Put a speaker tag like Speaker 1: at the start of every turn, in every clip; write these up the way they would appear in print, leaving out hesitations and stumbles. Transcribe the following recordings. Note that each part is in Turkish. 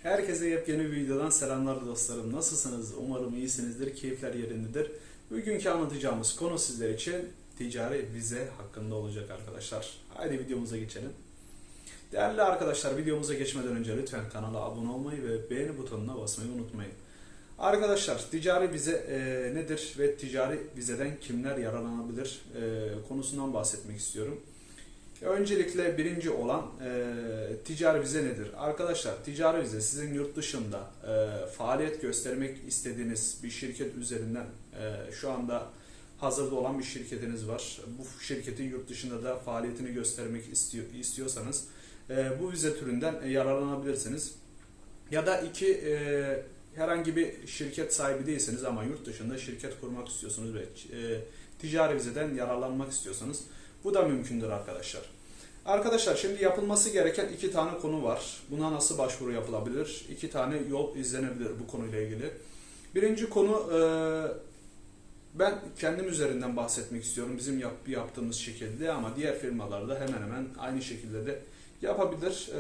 Speaker 1: Herkese yepyeni bir videodan selamlar dostlarım. Nasılsınız? Umarım iyisinizdir, keyifler yerindedir. Bugünkü anlatacağımız konu sizler için ticari vize hakkında olacak arkadaşlar. Haydi videomuza geçelim. Değerli arkadaşlar, videomuza geçmeden önce lütfen kanala abone olmayı ve beğeni butonuna basmayı unutmayın. Arkadaşlar, ticari vize nedir ve ticari vizeden kimler yararlanabilir konusundan bahsetmek istiyorum. Öncelikle birinci olan ticari vize nedir? Arkadaşlar, ticari vize sizin yurt dışında faaliyet göstermek istediğiniz bir şirket üzerinden şu anda hazırda olan bir şirketiniz var. Bu şirketin yurt dışında da faaliyetini göstermek istiyorsanız bu vize türünden yararlanabilirsiniz. Ya da herhangi bir şirket sahibi değilseniz ama yurt dışında şirket kurmak istiyorsunuz ve ticari vizeden yararlanmak istiyorsanız bu da mümkündür arkadaşlar. Arkadaşlar, şimdi yapılması gereken iki tane konu var. Buna nasıl başvuru yapılabilir? İki tane yol izlenebilir bu konuyla ilgili. Birinci konu, ben kendim üzerinden bahsetmek istiyorum. Bizim yaptığımız şekilde ama diğer firmalar da hemen hemen aynı şekilde de yapabilir.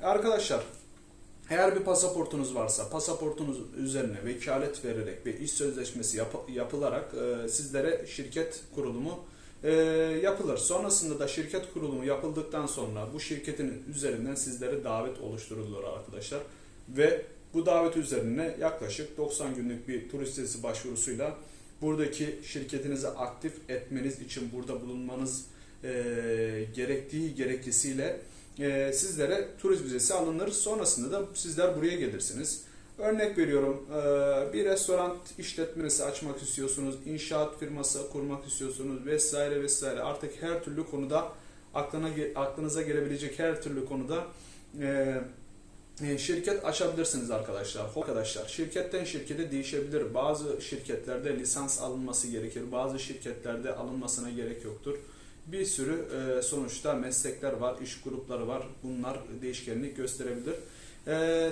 Speaker 1: Arkadaşlar, eğer bir pasaportunuz varsa pasaportunuz üzerine vekalet vererek ve iş sözleşmesi yapılarak sizlere şirket kurulumu yapılır. Sonrasında da şirket kurulumu yapıldıktan sonra bu şirketin üzerinden sizlere davet oluşturulur arkadaşlar. Ve bu davet üzerine yaklaşık 90 günlük bir turist vizesi başvurusuyla buradaki şirketinizi aktif etmeniz için burada bulunmanız gerektiği gerekçesiyle sizlere turist vizesi alınır. Sonrasında da sizler buraya gelirsiniz. Örnek veriyorum, bir restoran işletmesi açmak istiyorsunuz, inşaat firması kurmak istiyorsunuz vesaire vesaire. Artık her türlü konuda aklınıza gelebilecek her türlü konuda şirket açabilirsiniz arkadaşlar. Arkadaşlar, şirketten şirkete değişebilir. Bazı şirketlerde lisans alınması gerekir, bazı şirketlerde alınmasına gerek yoktur. Bir sürü sonuçta meslekler var, iş grupları var. Bunlar değişkenlik gösterebilir.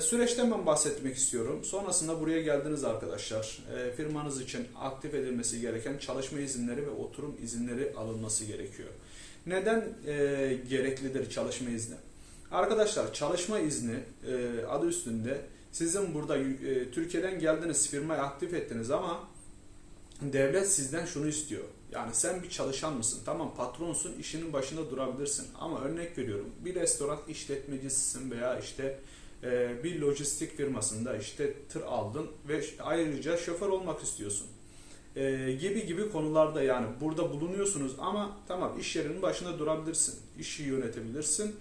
Speaker 1: Süreçten ben bahsetmek istiyorum. Sonrasında buraya geldiniz arkadaşlar. Firmanız için aktif edilmesi gereken çalışma izinleri ve oturum izinleri alınması gerekiyor. Neden gereklidir çalışma izni? Arkadaşlar, çalışma izni adı üstünde sizin burada Türkiye'den geldiniz, firmayı aktif ettiniz ama devlet sizden şunu istiyor. Yani sen bir çalışan mısın? Tamam, patronsun, işinin başında durabilirsin. Ama örnek veriyorum, bir restoran işletmecisisin veya işte bir lojistik firmasında işte tır aldın ve ayrıca şoför olmak istiyorsun. Gibi konularda yani burada bulunuyorsunuz ama tamam, iş yerinin başında durabilirsin. İşi yönetebilirsin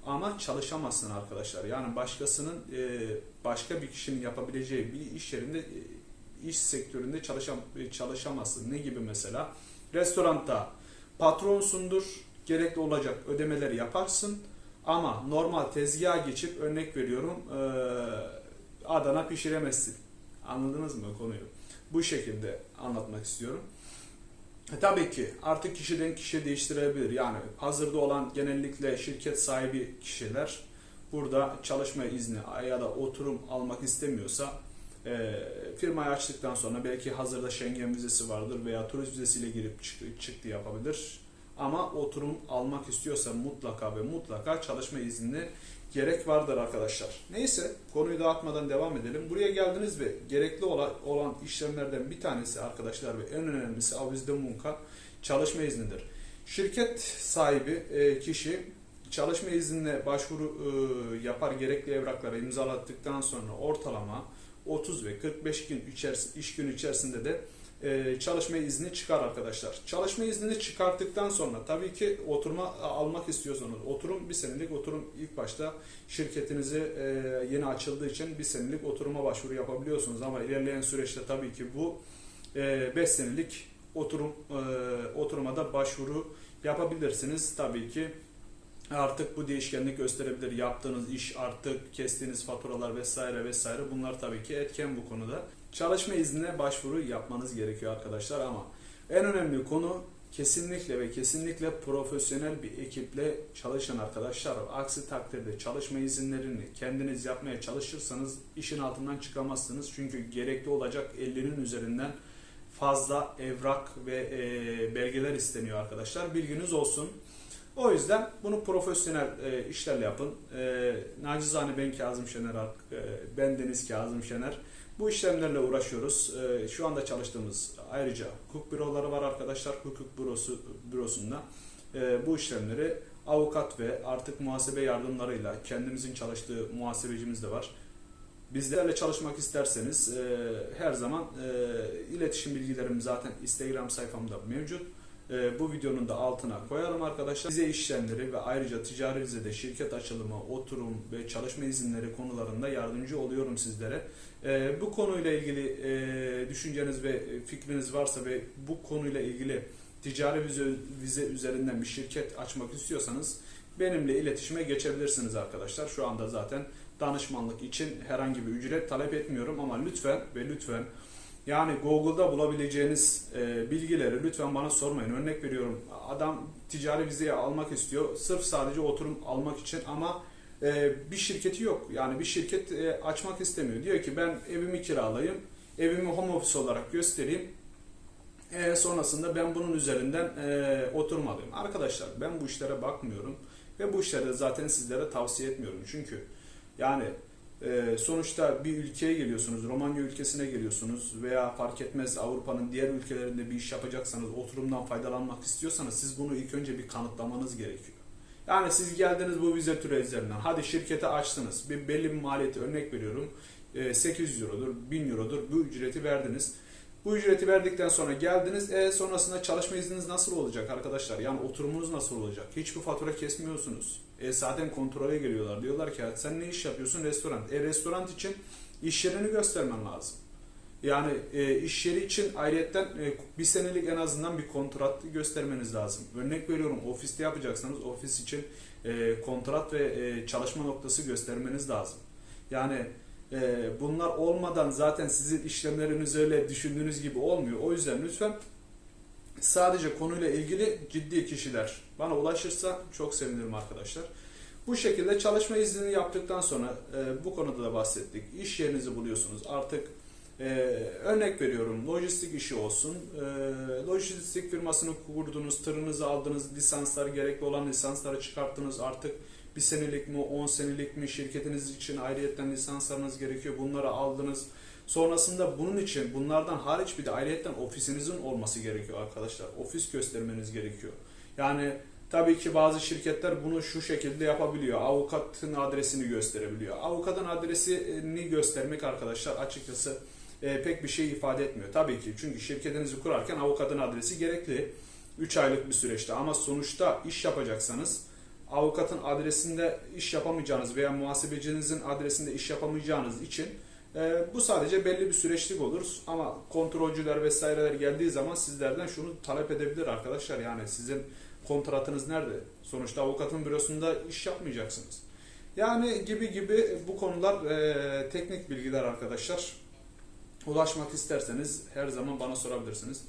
Speaker 1: ama çalışamazsın arkadaşlar. Yani başka bir kişinin yapabileceği bir iş yerinde iş sektöründe çalışamazsın. Ne gibi mesela? Restoranda patronsundur, gerekli olacak ödemeleri yaparsın ama normal tezgaha geçip örnek veriyorum Adana pişiremezsin. Anladınız mı konuyu? Bu şekilde anlatmak istiyorum. Tabii ki artık kişiden kişiye değiştirebilir. Yani hazırda olan genellikle şirket sahibi kişiler burada çalışma izni ya da oturum almak istemiyorsa firmayı açtıktan sonra belki hazırda Schengen vizesi vardır veya turist vizesiyle girip çıktı yapabilir. Ama oturum almak istiyorsa mutlaka ve mutlaka çalışma iznine gerek vardır arkadaşlar. Neyse, konuyu dağıtmadan devam edelim. Buraya geldiniz ve gerekli olan işlemlerden bir tanesi arkadaşlar ve en önemlisi avizde munka çalışma iznidir. Şirket sahibi kişi çalışma iznine başvuru yapar, gerekli evrakları imzalattıktan sonra ortalama 30 ve 45 iş günü içerisinde de çalışma izni çıkar arkadaşlar. Çalışma iznini çıkarttıktan sonra tabii ki oturma almak istiyorsanız oturum, bir senelik oturum, ilk başta şirketinizi yeni açıldığı için bir senelik oturuma başvuru yapabiliyorsunuz ama ilerleyen süreçte tabii ki bu 5 senelik oturuma da başvuru yapabilirsiniz. Tabii ki artık bu değişkenlik gösterebilir. Yaptığınız iş, artık kestiğiniz faturalar vesaire vesaire, bunlar tabii ki etken bu konuda. Çalışma iznine başvuru yapmanız gerekiyor arkadaşlar ama en önemli konu kesinlikle ve kesinlikle profesyonel bir ekiple çalışın arkadaşlar. Aksi takdirde çalışma izinlerini kendiniz yapmaya çalışırsanız işin altından çıkamazsınız. Çünkü gerekli olacak 50'nin üzerinden fazla evrak ve belgeler isteniyor arkadaşlar. Bilginiz olsun. O yüzden bunu profesyonel işlerle yapın. Nacizane ben Kazım Şener, ben Deniz Kazım Şener. Bu işlemlerle uğraşıyoruz. Şu anda çalıştığımız ayrıca hukuk büroları var arkadaşlar. Hukuk bürosunda bu işlemleri avukat ve artık muhasebe yardımlarıyla, kendimizin çalıştığı muhasebecimiz de var. Bizlerle çalışmak isterseniz her zaman iletişim bilgilerim zaten Instagram sayfamda mevcut. Bu videonun da altına koyalım arkadaşlar. Vize işlemleri ve ayrıca ticari vizede şirket açılımı, oturum ve çalışma izinleri konularında yardımcı oluyorum sizlere. Bu konuyla ilgili düşünceniz ve fikriniz varsa ve bu konuyla ilgili ticari vize üzerinden bir şirket açmak istiyorsanız benimle iletişime geçebilirsiniz arkadaşlar. Şu anda zaten danışmanlık için herhangi bir ücret talep etmiyorum ama lütfen ve lütfen yani Google'da bulabileceğiniz bilgileri lütfen bana sormayın. Örnek veriyorum, adam ticari vizeyi almak istiyor sırf sadece oturum almak için ama bir şirketi yok. Yani bir şirket açmak istemiyor. Diyor ki ben evimi kiralayayım, evimi home office olarak göstereyim. Sonrasında ben bunun üzerinden oturum alayım. Arkadaşlar ben bu işlere bakmıyorum ve bu işleri zaten sizlere tavsiye etmiyorum. Çünkü yani sonuçta bir ülkeye geliyorsunuz, Romanya ülkesine geliyorsunuz veya fark etmez Avrupa'nın diğer ülkelerinde bir iş yapacaksanız, oturumdan faydalanmak istiyorsanız siz bunu ilk önce bir kanıtlamanız gerekiyor. Yani siz geldiniz bu vize türü üzerinden, hadi şirketi açtınız, belli bir maliyeti örnek veriyorum 800 eurodur, 1000 eurodur bu ücreti verdiniz. Bu ücreti verdikten sonra geldiniz, sonrasında çalışma izniniz nasıl olacak arkadaşlar? Yani oturumunuz nasıl olacak? Hiçbir fatura kesmiyorsunuz. Zaten kontrole geliyorlar. Diyorlar ki sen ne iş yapıyorsun? Restoran. Restoran için iş yerini göstermen lazım. Yani iş yeri için ayrıyetten bir senelik en azından bir kontrat göstermeniz lazım. Örnek veriyorum, ofiste yapacaksanız ofis için kontrat ve çalışma noktası göstermeniz lazım. Yani bunlar olmadan zaten sizin işlemleriniz öyle düşündüğünüz gibi olmuyor. O yüzden lütfen sadece konuyla ilgili ciddi kişiler bana ulaşırsa çok sevinirim arkadaşlar. Bu şekilde çalışma iznini yaptıktan sonra bu konuda da bahsettik. İş yerinizi buluyorsunuz. Artık örnek veriyorum, lojistik işi olsun. Lojistik firmasını kurdunuz, tırınızı aldınız, lisanslar gerekli olan lisansları çıkarttınız. Artık bir senelik mi, 10 senelik mi şirketiniz için ayrıyetten lisanslarınız gerekiyor. Bunları aldınız. Sonrasında bunun için bunlardan hariç bir de ayrıyetten ofisinizin olması gerekiyor arkadaşlar. Ofis göstermeniz gerekiyor. Yani tabii ki bazı şirketler bunu şu şekilde yapabiliyor. Avukatın adresini gösterebiliyor. Avukatın adresini göstermek arkadaşlar açıkçası pek bir şey ifade etmiyor. Tabii ki, çünkü şirketinizi kurarken avukatın adresi gerekli. 3 aylık bir süreçte, ama sonuçta iş yapacaksanız avukatın adresinde iş yapamayacağınız veya muhasebecinizin adresinde iş yapamayacağınız için bu sadece belli bir süreçlik olur. Ama kontrolcüler vesaireler geldiği zaman sizlerden şunu talep edebilir arkadaşlar. Yani sizin kontratınız nerede? Sonuçta avukatın bürosunda iş yapmayacaksınız. Yani gibi bu konular teknik bilgiler arkadaşlar. Ulaşmak isterseniz her zaman bana sorabilirsiniz.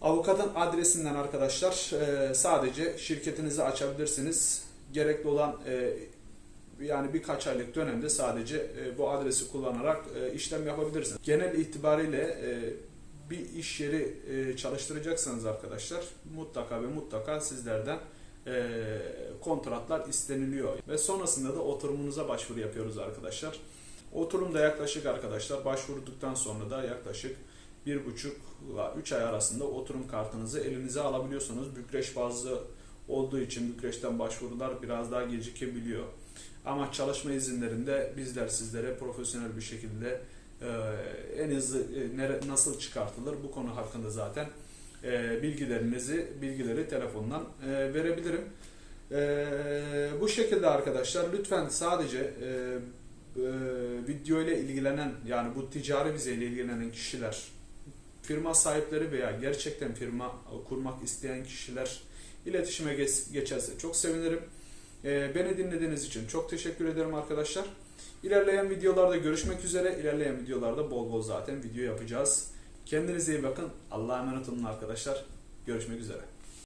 Speaker 1: Avukatın adresinden arkadaşlar sadece şirketinizi açabilirsiniz. Gerekli olan yani birkaç aylık dönemde sadece bu adresi kullanarak işlem yapabilirsiniz. Genel itibariyle bir iş yeri çalıştıracaksanız arkadaşlar mutlaka ve mutlaka sizlerden kontratlar isteniliyor. Ve sonrasında da oturumunuza başvuru yapıyoruz arkadaşlar. Oturumda yaklaşık arkadaşlar başvurduktan sonra da yaklaşık 1,5 ile 3 ay arasında oturum kartınızı elinize alabiliyorsunuz. Bükreş bazlı olduğu için Bükreş'ten başvurular biraz daha gecikebiliyor. Ama çalışma izinlerinde bizler sizlere profesyonel bir şekilde en hızlı nasıl çıkartılır bu konu hakkında zaten bilgileri telefondan verebilirim. Bu şekilde arkadaşlar lütfen sadece video ile ilgilenen, yani bu ticari vize ile ilgilenen kişiler, firma sahipleri veya gerçekten firma kurmak isteyen kişiler iletişime geçerse çok sevinirim. Beni dinlediğiniz için çok teşekkür ederim arkadaşlar. İlerleyen videolarda görüşmek üzere. İlerleyen videolarda bol bol zaten video yapacağız. Kendinize iyi bakın. Allah'a emanet olun arkadaşlar. Görüşmek üzere.